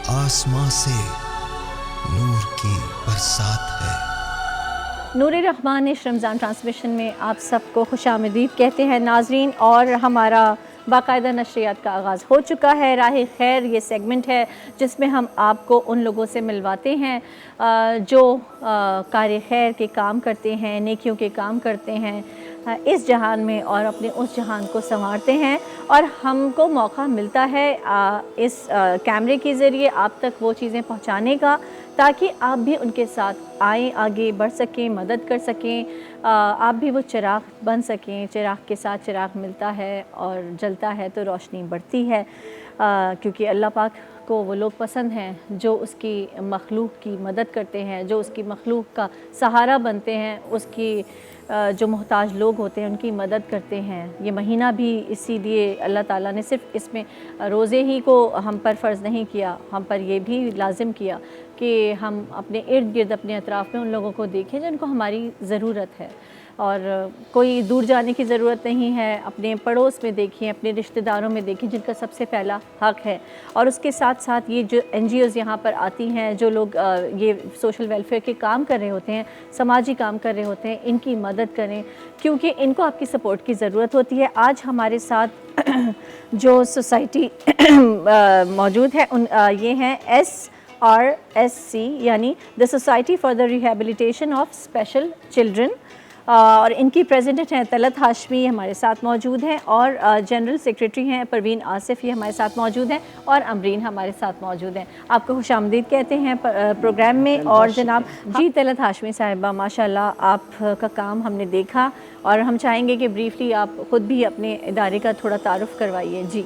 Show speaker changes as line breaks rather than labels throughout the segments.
आसमां से नूर की बरसात है।
नूर रहमान इस रमज़ान ट्रांसमिशन में आप सबको खुशामदीद कहते हैं नाजरीन, और हमारा बाकायदा नशरियात का आगाज़ हो चुका है। राह खैर ये सेगमेंट है जिसमें हम आपको उन लोगों से मिलवाते हैं जो कार खैर के काम करते हैं, नेकियों के काम करते हैं इस जहान में और अपने उस जहान को संवारते हैं, और हमको मौका मिलता है इस कैमरे के ज़रिए आप तक वो चीज़ें पहुंचाने का, ताकि आप भी उनके साथ आएँ, आगे बढ़ सकें, मदद कर सकें, आप भी वो चिराग बन सकें। चिराग के साथ चिराग मिलता है और जलता है तो रोशनी बढ़ती है, क्योंकि अल्लाह पाक को वो लोग पसंद हैं जो उसकी मखलूक की मदद करते हैं, जो उसकी मखलूक का सहारा बनते हैं, उसकी जो मोहताज लोग होते हैं उनकी मदद करते हैं। ये महीना भी इसीलिए अल्लाह ताला ने सिर्फ़ इसमें रोज़े ही को हम पर फ़र्ज़ नहीं किया, हम पर ये भी लाजिम किया कि हम अपने इर्द गिर्द अपने अतराफ़ में उन लोगों को देखें जिनको हमारी ज़रूरत है, और कोई दूर जाने की ज़रूरत नहीं है। अपने पड़ोस में देखें, अपने रिश्तेदारों में देखें जिनका सबसे पहला हक़ है। और उसके साथ साथ ये जो NGOs यहाँ पर आती हैं, जो लोग ये सोशल वेलफेयर के काम कर रहे होते हैं, समाजी काम कर रहे होते हैं, इनकी मदद करें, क्योंकि इनको आपकी सपोर्ट की ज़रूरत होती है। आज हमारे साथ जो सोसाइटी मौजूद है ये हैं SRSC, यानी the society for the rehabilitation of special children, और इनकी प्रेसिडेंट हैं तलत हाशमी हमारे साथ मौजूद हैं, और जनरल सेक्रेटरी हैं परवीन आसिफ, ये हमारे साथ मौजूद हैं, और अमरीन हमारे साथ मौजूद हैं। आपको खुशामदीद कहते हैं प्रोग्राम में। और जनाब जी तलत हाशमी साहिबा, माशाल्लाह आपका काम हमने देखा, और हम चाहेंगे कि ब्रीफली आप ख़ुद भी अपने इदारे का थोड़ा तारुफ़ करवाइए। जी।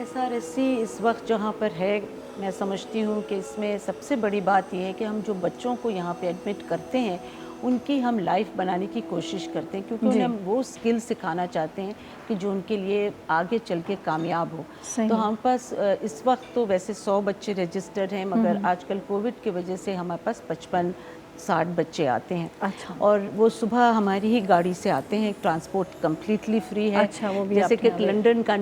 SRSC इस वक्त जहाँ पर है, मैं समझती हूँ कि इसमें सबसे बड़ी बात यह है कि हम जो बच्चों को यहाँ पे एडमिट करते हैं उनकी हम लाइफ बनाने की कोशिश करते हैं, क्योंकि उन्हें हम वो स्किल सिखाना चाहते हैं कि जो उनके लिए आगे चल के कामयाब हो। तो हम पास इस वक्त तो वैसे 100 बच्चे रजिस्टर्ड हैं, मगर आजकल कोविड की वजह से हमारे पास 55-60 बच्चे आते हैं।
अच्छा।
और वो सुबह हमारी ही गाड़ी से आते हैं, ट्रांसपोर्ट कम्प्लीटली फ्री है।
अच्छा, वो भी
जैसे कि
आपने
लंदन का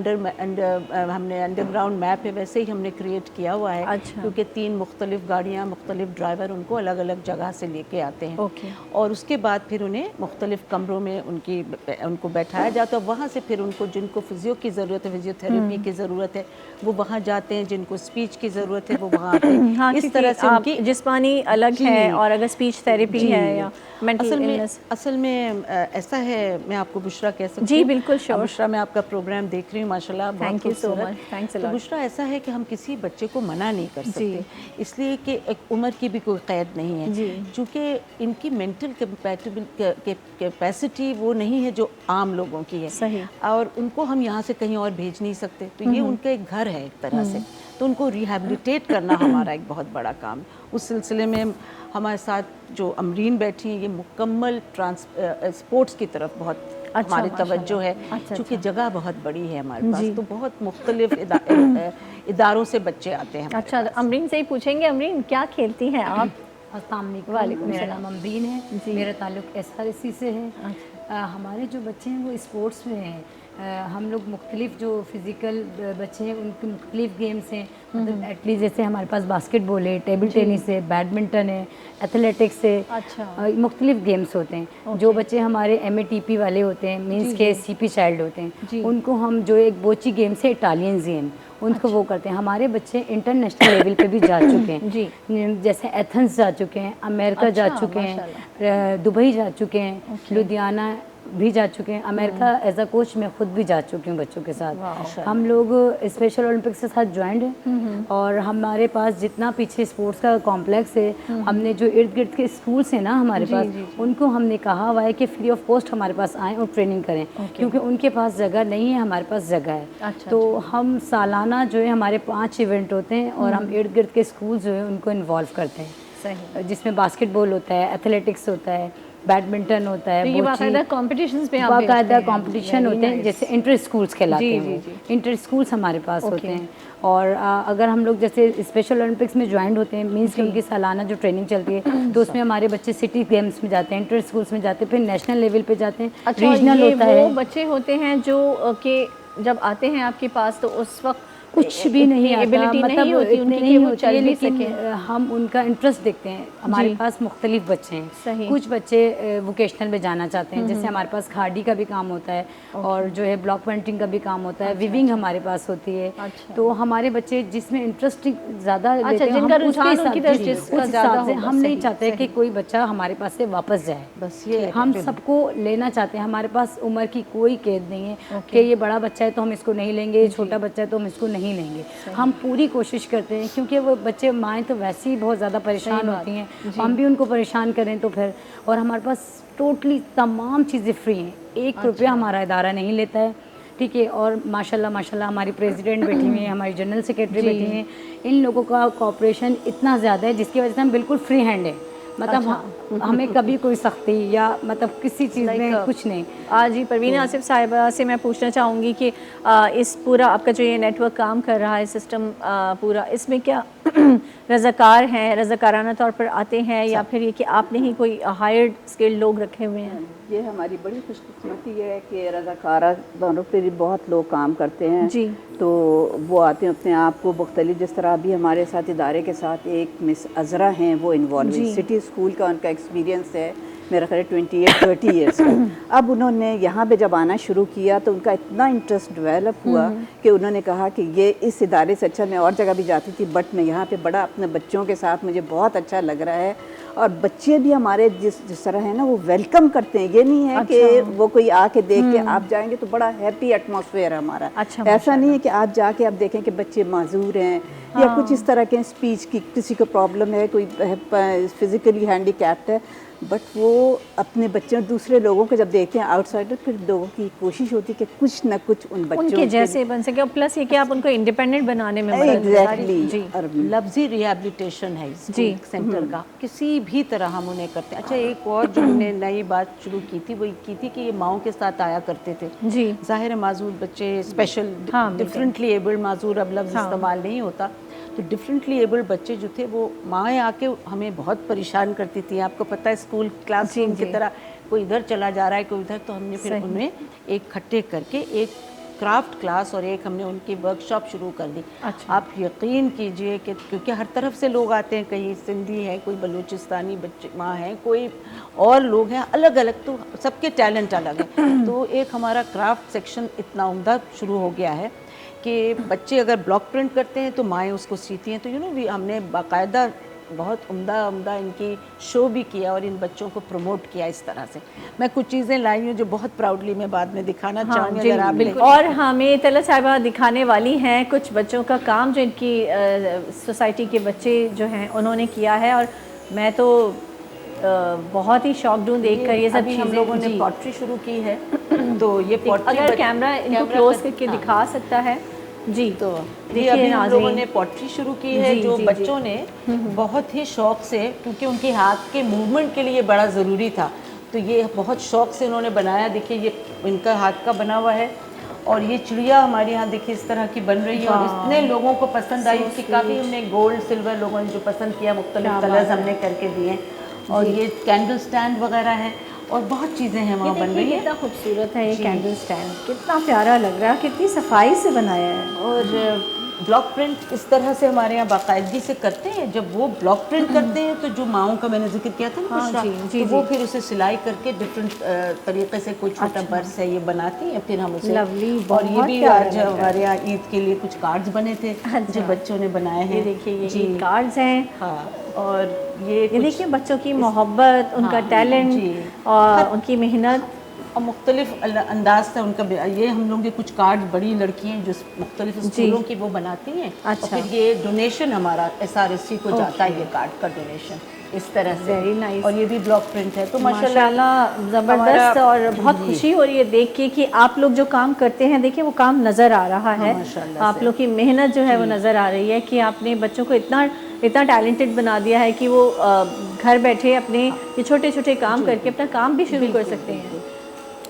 हमने अंडरग्राउंड मैप है, वैसे ही हमने क्रिएट किया हुआ है।
अच्छा।
क्योंकि 3 मुख्तलिफ गाड़ियाँ, मुख्तलिफ ड्राइवर उनको अलग अलग जगह से लेके आते हैं।
ओके।
और उसके बाद फिर उन्हें मुख्तलिफ कमरों में उनको बैठाया जाता है। वहाँ से फिर उनको जिनको फिजियो की ज़रूरत है, फिजियोथेरेपी की ज़रूरत है, वो वहाँ जाते हैं। जिनको स्पीच की ज़रूरत है वो वहाँ आते हैं।
हाँ,
इस तरह से उनकी
जिस्मानी अलग है, और अगर स्पीच थेरेपी है या
असल में ऐसा है, मैं आपको बुशरा कह सकती हूँ।
जी बिल्कुल, श्योर।
बुशरा, मैं आपका प्रोग्राम देख रही हूँ, माशाल्लाह बहुत
थैंक यू सो
खूबसूरत।
मच, थैंक्स अ
तो
लॉट।
बुशरा, ऐसा है कि हम किसी बच्चे को मना नहीं कर सकते, इसलिए कि एक उम्र की भी कोई क़ैद नहीं है, चूँकि इनकी मेंटल कैपेसिटी वो नहीं है जो आम लोगों की है।
सही।
और उनको हम यहाँ से कहीं और भेज नहीं सकते, तो ये उनका एक घर है एक तरह से, तो उनको रिहेबिलिटेट करना हमारा एक बहुत बड़ा काम। उस सिलसिले में हमारे साथ जो अमरीन बैठी हैं, ये मुकम्मल स्पोर्ट्स की तरफ बहुत हमारी तवज्जो है। क्योंकि जगह बहुत बड़ी है हमारे पास, तो बहुत मुख्तलिफ इदारों से बच्चे आते हैं।
अच्छा, अमरीन से ही पूछेंगे। अमरीन, क्या खेलती हैं आप?
अस्सलाम वालेकुम, मेरा नाम अमरीन है, मेरा ताल्लुक़ SRSC से है। हमारे जो बच्चे हैं वो स्पोर्ट्स में हैं। हम लोग मुख्तलिफ जो फ़िज़िकल बच्चे हैं उनके मुख्तलिफ गेम्स हैं, मतलब एटलीस्ट जैसे हमारे पास बास्केटबॉल है, टेबल टेनिस है, बैडमिंटन है, एथलेटिक्स है।
अच्छा।
मुख्तलिफ गेम्स होते हैं। जो बच्चे हमारे MATP वाले होते हैं, मीन्स के CP चाइल्ड होते हैं, उनको हम जो एक बोची गेम्स है, इटालियन गेम, उनको वो करते हैं। हमारे बच्चे इंटरनेशनल लेवल पे भी जा चुके हैं। जी। जैसे एथेंस जा चुके हैं, अमेरिका जा चुके हैं, दुबई जा चुके हैं, लुधियाना भी जा चुके हैं, अमेरिका एज अ कोच मैं खुद भी जा चुकी हूँ बच्चों के साथ। हम लोग स्पेशल ओलंपिक्स के साथ ज्वाइंट हैं, और हमारे पास जितना पीछे स्पोर्ट्स का कॉम्प्लेक्स है, हमने जो इर्द गिर्द के स्कूल्स हैं ना हमारे पास, उनको हमने कहा हुआ है कि फ्री ऑफ कॉस्ट हमारे पास आएँ और ट्रेनिंग करें, क्योंकि उनके पास जगह नहीं है, हमारे पास जगह है। तो हम सालाना जो है हमारे 5 इवेंट होते हैं, और हम इर्द गिर्द के स्कूल जो है उनको इन्वॉल्व करते हैं।
सही।
जिसमें बास्केटबॉल होता है, एथलेटिक्स होता है, बैडमिंटन होता है,
तो बाकायदा कॉम्पिटिशन्स में
बाकायदा कॉम्पिटिशन होते हैं, जैसे इंटर स्कूल्स कहलाते हैं। इंटर स्कूल्स हमारे पास होते हैं। और अगर हम लोग जैसे स्पेशल ओलंपिक्स में ज्वाइन होते हैं, मीन्स कि उनकी सालाना जो ट्रेनिंग चलती है, तो उसमें हमारे बच्चे सिटी गेम्स में जाते हैं, इंटर स्कूल्स में जाते हैं, फिर नेशनल लेवल पे जाते हैं।
अच्छा,
रीजनल होता है।
वो बच्चे होते हैं जो कि जब आते हैं आपके पास तो उस वक्त
कुछ भी नहीं आता,
एबिलिटी नहीं होती उनकी
नहीं
कि वो
होती
चल
है,
भी
लेकिन
सकें।
हम उनका इंटरेस्ट देखते हैं। हमारे पास मुख्तलिफ बच्चे
सही।
हैं, कुछ बच्चे वोकेशनल में जाना चाहते हैं, जैसे हमारे पास खाड़ी का भी काम होता है और जो है ब्लॉक पेंटिंग का भी काम होता है, विविंग हमारे पास होती है। तो हमारे बच्चे जिसमें इंटरेस्ट ज़्यादा लेते हैं,
जिनका
हम
रुझान
उसके
उनकी
हिसाब
तरफ जिसका
उस
ज़्यादा
हिसाब से
होगा।
हम नहीं
सही,
चाहते कि कोई बच्चा हमारे पास से वापस जाए।
बस ये
हम सबको लेना चाहते हैं, हमारे पास उम्र की कोई कैद नहीं है कि ये बड़ा बच्चा है तो हम इसको नहीं लेंगे, ये छोटा बच्चा है तो हम इसको नहीं लेंगे। हम पूरी कोशिश करते हैं, क्योंकि वो बच्चे माएँ तो वैसे ही बहुत ज़्यादा परेशान होती हैं, हम भी उनको परेशान करें तो फिर। और हमारे पास टोटली तमाम चीज़ें फ्री हैं, 1 रुपया हमारा इदारा नहीं लेता है, ठीक है। और माशाल्लाह माशाल्लाह हमारी प्रेसिडेंट बैठी हुई हैं, हमारी जनरल सेक्रेटरी बैठी हुई हैं, इन लोगों का कोऑपरेशन इतना ज़्यादा है जिसकी वजह से हम बिल्कुल फ्री हैंड है। मतलब हमें कभी कोई सख्ती या मतलब किसी चीज़ में कुछ नहीं।
आज ही परवीन आसिफ साहिबा से मैं पूछना चाहूँगी कि इस पूरा आपका जो ये नेटवर्क काम कर रहा है, सिस्टम पूरा, इसमें क्या रज़ाकार हैं, रज़ाकाराना तौर पर आते हैं, या फिर ये कि आपने ही कोई हायर्ड स्किल्ड लोग रखे हुए हैं?
ये हमारी बड़ी खुशकिस्मती है कि रज़ाकारा दोनों पर बहुत लोग काम करते हैं
जी।
तो वो आते हैं अपने आप को मुख्तलिफ, जिस तरह अभी हमारे साथ इदारे के साथ एक मिस अज़रा हैं, वो इन्वॉल्व हैं। सिटी स्कूल का उनका एक्सपीरियंस है मेरा ख्याल 28-30 ईयर्स का। अब उन्होंने यहाँ पे जब आना शुरू किया तो उनका इतना इंटरेस्ट डेवलप हुआ कि उन्होंने कहा कि ये इस इदारे से अच्छा, मैं और जगह भी जाती थी बट मैं यहाँ पे बड़ा अपने बच्चों के साथ मुझे बहुत अच्छा लग रहा है। और बच्चे भी हमारे जिस तरह है ना, वो वेलकम करते हैं। ये नहीं है कि वो कोई आके देख के आप जाएंगे तो बड़ा हैप्पी एटमॉस्फेयर है हमारा। ऐसा नहीं है कि आप जाके आप देखें कि बच्चे माजूर हैं या कुछ इस तरह के, स्पीच की किसी को प्रॉब्लम है, कोई फिजिकली हैंडीकैप्ड है, बट वो अपने बच्चों दूसरे लोगों को जब देखते हैं आउटसाइडर, फिर लोगों की कोशिश होती है कि कुछ न कुछ उन बच्चों
उनके जैसे बन सके, और प्लस ये कि आप उनको इंडिपेंडेंट बनाने में मदद
एग्जैक्टली।
और लफ्जी रिहेबिलिटेशन है इस सेंटर का, किसी भी तरह हम उन्हें करते हैं। अच्छा, एक और जो हमने नई बात शुरू की थी वो की थी कि ये माओं के साथ आया करते थे।
जी।
ज़ाहिर है माजूर बच्चे, स्पेशल डिफरेंटली एबल्ड, माजूर अब लफ्ज़ इस्तेमाल नहीं होता, तो डिफरेंटली एबल्ड बच्चे जो थे वो माएँ आके हमें बहुत परेशान करती थी। आपको पता है स्कूल क्लासरूम की तरह कोई इधर चला जा रहा है कोई उधर, तो हमने फिर उन्हें इकट्ठे करके एक क्राफ्ट क्लास और एक हमने उनकी वर्कशॉप शुरू कर दी। अच्छा। आप यकीन कीजिए कि क्योंकि हर तरफ से लोग आते हैं, कहीं सिंधी हैं, कोई बलूचिस्तानी बच्चे माँ हैं, कोई और लोग हैं अलग अलग, तो सबके टैलेंट अलग हैं। तो एक हमारा क्राफ्ट सेक्शन इतना उम्दा शुरू हो गया है कि बच्चे अगर ब्लॉक प्रिंट करते हैं तो माएँ उसको सीती हैं। तो हमने बाकायदा बहुत उम्दा इनकी शो भी किया और इन बच्चों को प्रमोट किया इस तरह से। मैं कुछ चीज़ें लाई हूँ जो बहुत प्राउडली मैं बाद में दिखाना चाहूँगी अगर आप
बिल्कुल। और हमें तला साहिबा दिखाने वाली हैं कुछ बच्चों का काम जो इनकी सोसाइटी के बच्चे जो हैं उन्होंने किया है, और मैं तो बहुत ही शॉक्ड हूँ देख कर ये सब चीज़ें।
हम लोगों ने पॉटरी शुरू की है तो ये पॉटरी
अगर कैमरा इनको क्लोज करके दिखा सकता है जी, तो
देखिए अभी हम लोगों ने पॉटरी शुरू की है जो बच्चों ने बहुत ही शौक से, क्योंकि उनके हाथ के मूवमेंट के लिए बड़ा ज़रूरी था, तो ये बहुत शौक से उन्होंने बनाया। देखिए ये इनका हाथ का बना हुआ है और ये चिड़िया हमारे यहाँ देखिए इस तरह की बन रही है और इतने लोगों को पसंद आई उसकी। काफ़ी हमने गोल्ड सिल्वर लोगों ने जो पसंद किया, मुख्तलिफ कलर्स हमने करके दिए। और ये कैंडल स्टैंड वगैरह है और बहुत चीज़ें हैं वहाँ बन रही है।
कितना खूबसूरत है ये कैंडल स्टैंड, कितना प्यारा लग रहा है, कितनी सफाई से बनाया है।
और ब्लॉक प्रिंट इस तरह से हमारे यहाँ बाकायदगी से करते हैं। जब वो ब्लॉक प्रिंट करते हैं तो जो माओं का मैंने जिक्र किया था ना, तो वो फिर उसे सिलाई करके डिफरेंट तरीके से कोई छोटा पर्स है ये बनाती हैं, फिर हम उसे
लवली।
और ये भी आज हमारे यहाँ ईद के लिए कुछ कार्ड्स बने थे जो बच्चों ने बनाए हैं।
देखिए ये कार्ड्स हैं।
हाँ, और ये
देखिए बच्चों की मोहब्बत, उनका टैलेंट और उनकी मेहनत
और मुख्तलिफ अंदाज था उनका। ये हम लोग के कुछ कार्ड बड़ी लड़की हैं जो मुख्तलिफ स्कूलों की वो बनाती हैं।
अच्छा।
और फिर ये डोनेशन हमारा SRSC को जाता है, ये कार्ड का डोनेशन इस तरह से।
Very nice.
और ये भी ब्लॉक प्रिंट है। तो
माशाल्लाह ज़बरदस्त, और बहुत खुशी हो रही है देख के कि आप लोग जो काम करते हैं, देखिए वो काम नज़र आ रहा है। आप लोग की मेहनत जो है वो नज़र आ रही है कि आपने बच्चों को इतना टैलेंटेड बना दिया है कि वो घर बैठे अपने ये छोटे छोटे काम करके अपना काम भी शुरू कर सकते हैं।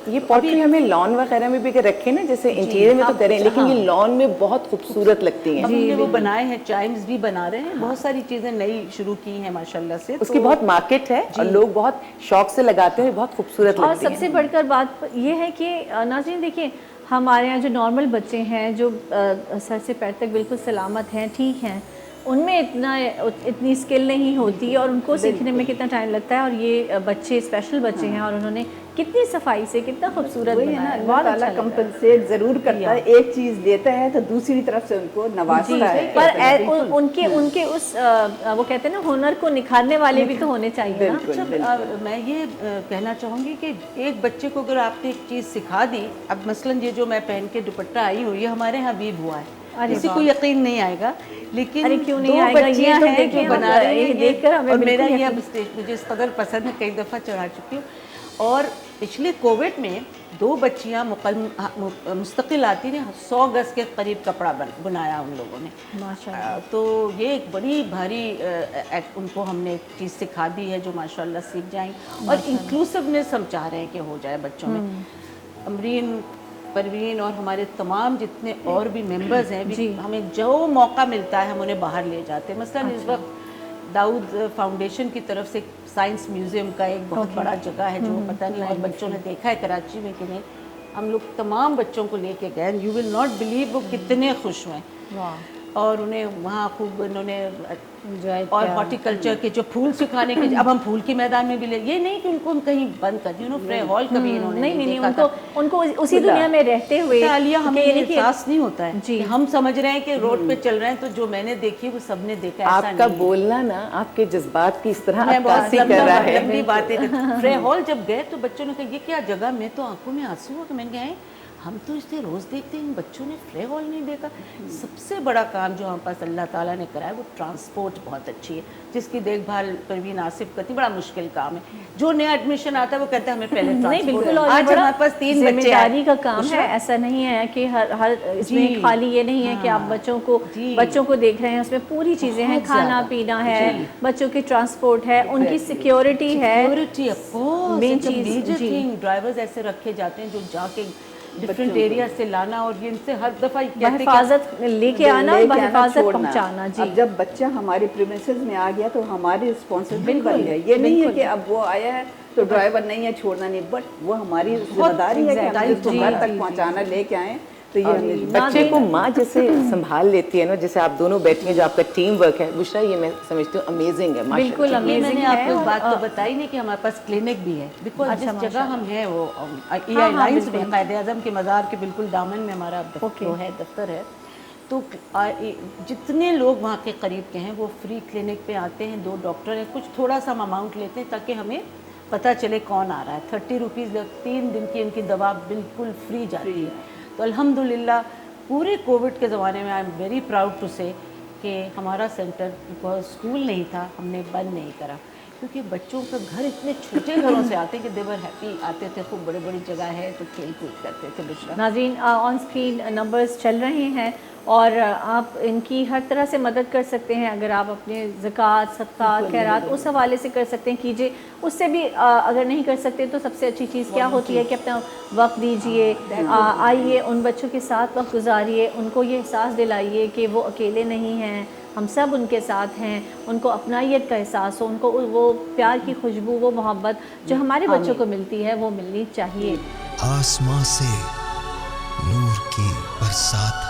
ये पॉटरी हमें लॉन वगैरह में भी रखे ना, जैसे इंटीरियर में तो करें, लेकिन ये लॉन में बहुत खूबसूरत लगती हैं।
हमने वो बनाए हैं, चाइम्स भी बना रहे हैं, बहुत सारी चीज़ें नई शुरू की हैं माशाल्लाह से।
उसकी बहुत मार्केट है और लोग बहुत शौक से लगाते हैं, बहुत खूबसूरत लगती है।
और सबसे बढ़कर बात ये है कि नाज़रीन देखिए हमारे यहाँ जो नॉर्मल बच्चे हैं जो सर से पैर तक बिल्कुल सलामत हैं, ठीक हैं, उनमें इतनी स्किल नहीं होती और उनको सीखने में कितना टाइम लगता है। और ये बच्चे स्पेशल बच्चे हैं और उन्होंने कितनी सफाई से कितना खूबसूरत बनाया है। बहुत अच्छा
कंपनसेट जरूर करता है, एक चीज देता है तो दूसरी तरफ से उनको नवाजता है।
पर उनके उस वो कहते हैं ना हुनर को निखारने वाले भी तो होने चाहिए ना।
अच्छा, मैं ये कहना चाहूँगी कि एक बच्चे को अगर आपने एक चीज़ सिखा दी, अब मसलन ये जो मैं पहन के दुपट्टा आई हूँ ये हमारे यहाँ भी हुआ है, किसी को यकीन नहीं आएगा, लेकिन
अरे क्यों नहीं
दो
आएगा,
बच्चियां
ये तो
हैं
देखिए
जो बना रही हैं,
देखकर हमें
और मेरा
बिल्कुल
ये अब स्टेज मुझे इस कदर पसंद है, कई दफ़ा चढ़ा चुकी हूँ। और पिछले कोविड में 2 बच्चियां मुस्तकिल आती ने 100 गज के करीब कपड़ा बनाया उन लोगों ने,
माशाल्लाह।
तो ये एक बड़ी भारी उनको हमने एक चीज़ सिखा दी है जो माशाल्लाह सीख जाएंगी। और इंक्लूसिवनेस हम चाह रहे हैं कि हो जाए बच्चों में। अमरीन, परवीन और हमारे तमाम जितने और भी मेंबर्स हैं भी, हमें जो मौका मिलता है हम उन्हें बाहर ले जाते हैं। मसलन इस वक्त दाऊद फाउंडेशन की तरफ से साइंस म्यूज़ियम का एक बहुत बड़ा जगह है जो पता नहीं और बच्चों ने देखा है कराची में कि नहीं, हम लोग तमाम बच्चों को लेके गए। यू विल नॉट बिलीव वो कितने खुश हुए और उन्हें वहाँ खूब उन्होंने और हॉर्टिकल्चर के जो फूल सुखाने के, अब हम फूल के मैदान में भी ले, ये नहीं कि उनको हम कहीं बंद कर दिए, फ्रे हॉल कभी इन्होंने
नहीं उनको उसी दुनिया में रहते हुए
आलिया हमें ये एहसास नहीं होता है
जी।
हम समझ रहे हैं कि रोड पे चल रहे हैं तो जो मैंने देखी वो सबने देखा, ऐसा
आपका
नहीं।
बोलना ना आपके जज्बात की इस तरह
मैं बहुत
अक्कासी कर रहा है।
लंबी बातें। फ्रे हॉल जब गए तो बच्चों ने कहा ये क्या जगह, मैं तो आंखों में आंसू हुआ कि मैंने कहा हम तो इसे रोज़ देखते हैं, इन बच्चों ने फ्रे हॉल नहीं देखा। सबसे बड़ा काम जो हमारे पास अल्लाह ताला ने कराया वो ट्रांसपोर्ट बहुत अच्छी है, जिसकी देखभाल परवीन आसिफ करती, बड़ा मुश्किल काम है। जो नया एडमिशन आता है वो कहता है हमें पहले
नहीं बिल्कुल,
ट्रांसपोर्ट।
और
आज हमारे पास 3 बच्चे
जिम्मेदारी का काम है, ऐसा नहीं है कि हर इसमें खाली ये नहीं है कि आप बच्चों को देख रहे हैं, उसमें पूरी चीज़ें हैं, खाना पीना है, बच्चों की ट्रांसपोर्ट है, उनकी सिक्योरिटी है,
मेन चीज़। ड्राइवर्स ऐसे रखे जाते हैं जो जाके डिफरेंट एरिया से लाना और ये इनसे हर दफ़ा
हिफाजत लेके आना और हिफाजत पहुंचाना। जी,
अब जब बच्चा हमारे प्रीमिसेस में आ गया तो हमारी रिस्पॉन्सिबिलिटी बन गई। ये नहीं है कि अब वो आया है तो ड्राइवर नहीं है, छोड़ना नहीं, बट वो हमारी जिम्मेदारी है कि हम इसको घर तक पहुंचाना, लेके आए। तो ये
बच्चे को माँ जैसे संभाल लेती है ना, जैसे आप दोनों बैठी हैं, जो आपका टीम वर्क है बुशरा, ये मैं समझती हूँ अमेजिंग है।
बिल्कुल अमेजिंग
मैंने
है।
आपको बात तो बताई नहीं कि हमारे पास क्लिनिक भी है, बिकॉज जिस जगह हम हैं वो EI लाइंस में कायदे-आज़म के मज़ार के बिल्कुल दामन में हमारा दफ्तर है। तो जितने लोग वहाँ के करीब के हैं वो फ्री क्लिनिक पे आते हैं, 2 डॉक्टर हैं, कुछ थोड़ा सा अमाउंट लेते हैं ताकि हमें पता चले कौन आ रहा है। 30 रुपीज़ 3 दिन की उनकी दवा बिल्कुल फ्री जाती है। तो अल्हम्दुलिल्लाह पूरे कोविड के ज़माने में I am very proud to say कि हमारा सेंटर, बिकॉज स्कूल नहीं था, हमने बंद नहीं करा, क्योंकि बच्चों का घर इतने छोटे घरों से आते कि देवर हैप्पी, आते थे, खूब बड़े बड़ी जगह है तो खेल कूद करते थे। बुशरा
नाज़रीन, ऑन स्क्रीन नंबर्स चल रहे हैं और आप इनकी हर तरह से मदद कर सकते हैं। अगर आप अपने ज़कात, सदक़ात, खैरात उस हवाले से कर सकते हैं, कीजिए। उससे भी अगर नहीं कर सकते तो सबसे अच्छी चीज़ क्या होती है कि अपना वक्त दीजिए, आइए उन बच्चों के साथ वक्त गुजारिए, उनको ये एहसास दिलाइए कि वो अकेले नहीं हैं, हम सब उनके साथ हैं, उनको अपनाइयत का एहसास हो, उनको वो प्यार की खुशबू, वो मोहब्बत जो हमारे बच्चों को मिलती है वो मिलनी चाहिए।
आसमां से नूर की बरसात